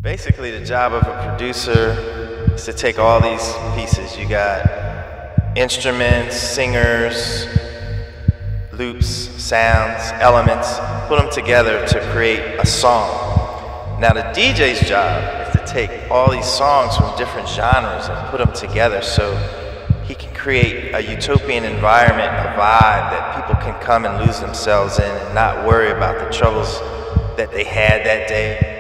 Basically, the job of a producer is to take all these pieces. You got instruments, singers, loops, sounds, elements, put them together to create a song. Now the DJ's job is to take all these songs from different genres and put them together so he can create a utopian environment, a vibe that people can come and lose themselves in and not worry about the troubles that they had that day.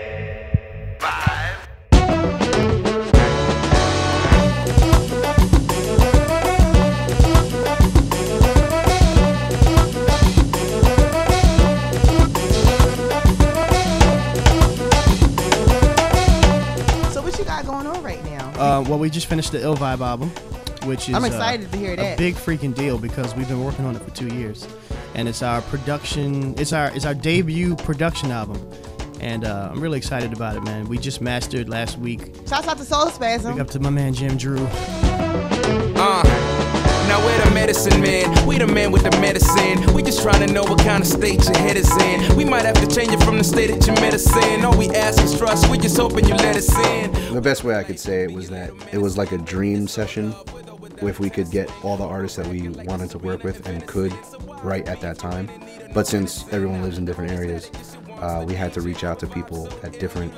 Well, we just finished the Illvibe album, which is I'm excited to hear that. A big freaking deal because we've been working on it for 2 years, and it's our production. It's our debut production album, and I'm really excited about it, man. We just mastered last week. Shouts out to Soul Spasm. Big up to my man Jim Drew. Now we're the medicine man, we the man with the medicine. We just trying to know what kind of state your head is in. We might have to change it from the state that you met us in. All we ask is trust, we just hoping you let us in. The best way I could say it was that it was like a dream session. If we could get all the artists that we wanted to work with and could right at that time. But since everyone lives in different areas, we had to reach out to people at different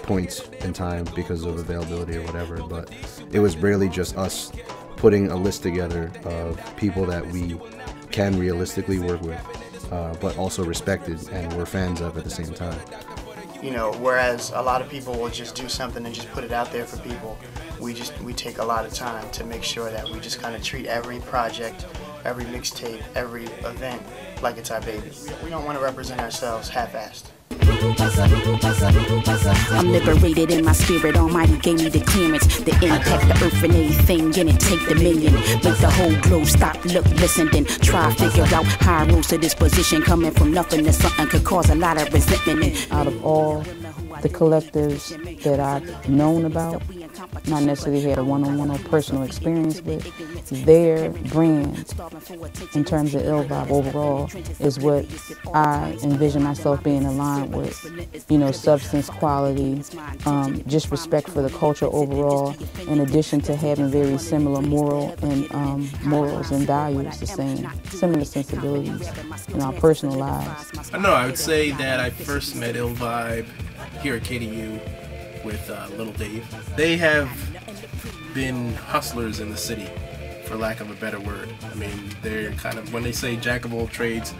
points in time because of availability or whatever. But it was really just us putting a list together of people that we can realistically work with, but also respected and we're fans of at the same time. You know, whereas a lot of people will just do something and just put it out there for people, we take a lot of time to make sure that we just kind of treat every project, every mixtape, every event like it's our baby. We don't want to represent ourselves half-assed. I'm liberated in my spirit, Almighty gave me the clearance. The impact, the earth and everything in it, take dominion. Make the whole globe stop, look, listen, then try figure out how I rose to this position. Coming from nothing to something could cause a lot of resentment. Out of all the collectives that I've known about, not necessarily had a one-on-one or personal experience with, their brand in terms of Illvibe overall is what I envision myself being aligned with. You know, substance, quality, just respect for the culture overall, in addition to having very similar morals and values, the same, similar sensibilities in our personal lives. I know, I would say that I first met Illvibe here at KDU with Little Dave. They have been hustlers in the city, for lack of a better word. I mean, they're kind of, when they say jack of all trades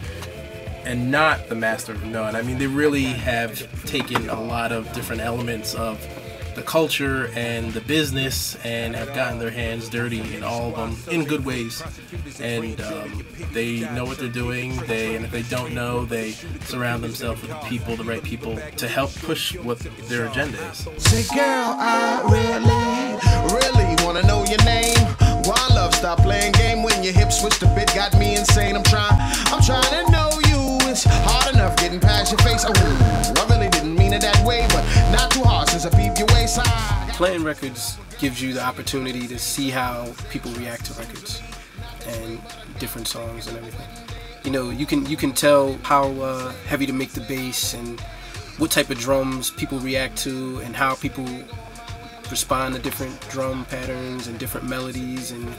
and not the master of none, I mean, they really have taken a lot of different elements of the culture and the business and have gotten their hands dirty in all of them in good ways. And they know what they're doing, and if they don't know, they surround themselves with the people, the right people, to help push what their agenda is. Say, girl, I really wanna know your name. Why love, stop playing game when your hips switched a bit, got me insane. I'm trying to know you. It's hard enough getting past your face. Oh, I really didn't mean it that way, but not too hard since I peeped your waistline. Playing records gives you the opportunity to see how people react to records and different songs and everything. You know, you can tell how heavy to make the bass and what type of drums people react to and how people respond to different drum patterns and different melodies and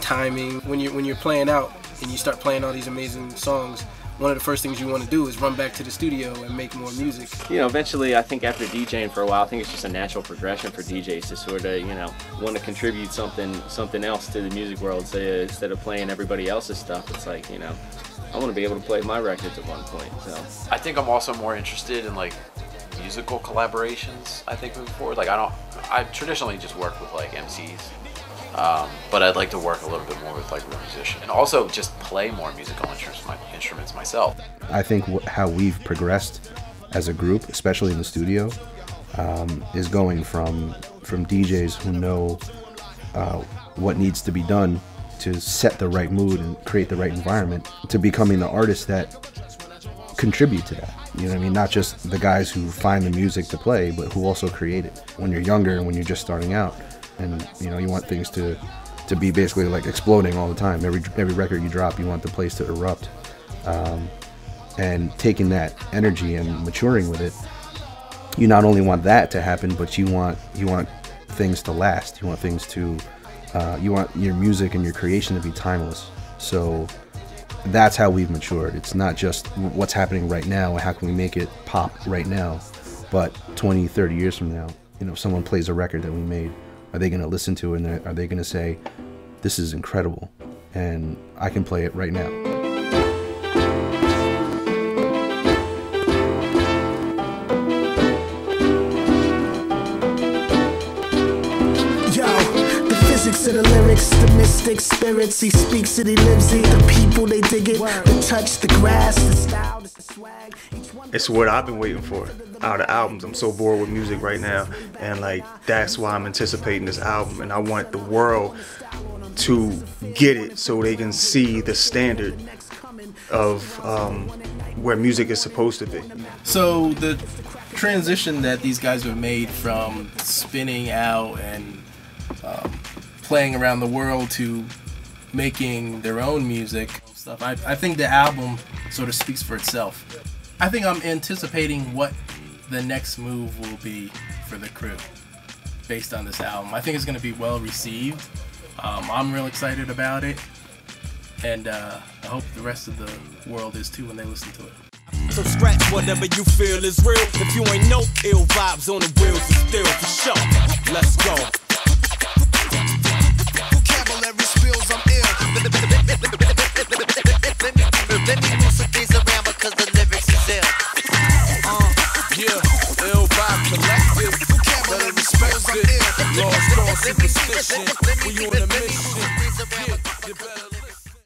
timing. When you're playing out and you start playing all these amazing songs, one of the first things you want to do is run back to the studio and make more music. You know, eventually, I think after DJing for a while, I think it's just a natural progression for DJs to sort of, you know, want to contribute something else to the music world. So instead of playing everybody else's stuff, it's like, you know, I want to be able to play my records at one point. So I think I'm also more interested in like musical collaborations. I think moving forward, like I traditionally just work with like MCs. But I'd like to work a little bit more with like real musicians and also just play more musical instruments myself. I think how we've progressed as a group, especially in the studio, is going from DJs who know what needs to be done to set the right mood and create the right environment to becoming the artists that contribute to that. You know what I mean? Not just the guys who find the music to play, but who also create it. When you're younger and when you're just starting out, and you know, you want things to be basically like exploding all the time. Every record you drop, you want the place to erupt. And taking that energy and maturing with it you not only want that to happen, but you want things to last. You want things to you want your music and your creation to be timeless. So that's how we've matured. It's not just what's happening right now and how can we make it pop right now, but 20, 30 years from now, you know, if someone plays a record that we made, are they going to listen to it and are they going to say, this is incredible and I can play it right now? To the lyrics, the mystic spirits, he speaks it, he lives it, the people they dig it, the touch, the grass, the style, the swag. It's what I've been waiting for out of albums. I'm so bored with music right now, and like that's why I'm anticipating this album, and I want the world to get it so they can see the standard of where music is supposed to be. So the transition that these guys have made from spinning out and playing around the world to making their own music stuff, I think the album sort of speaks for itself. I think I'm anticipating what the next move will be for the crew based on this album. I think it's going to be well received. I'm real excited about it, and I hope the rest of the world is too when they listen to it. So scratch whatever you feel is real. If you ain't no ill vibes on the wheels of steel, for sure. Let's go. Vocabulary spills, I'm ill. Let me move some things around because the lyrics is ill. Yeah, Illvibe Collective. Vocabulary spills, I'm ill. Lost Cauze, Supastition. We on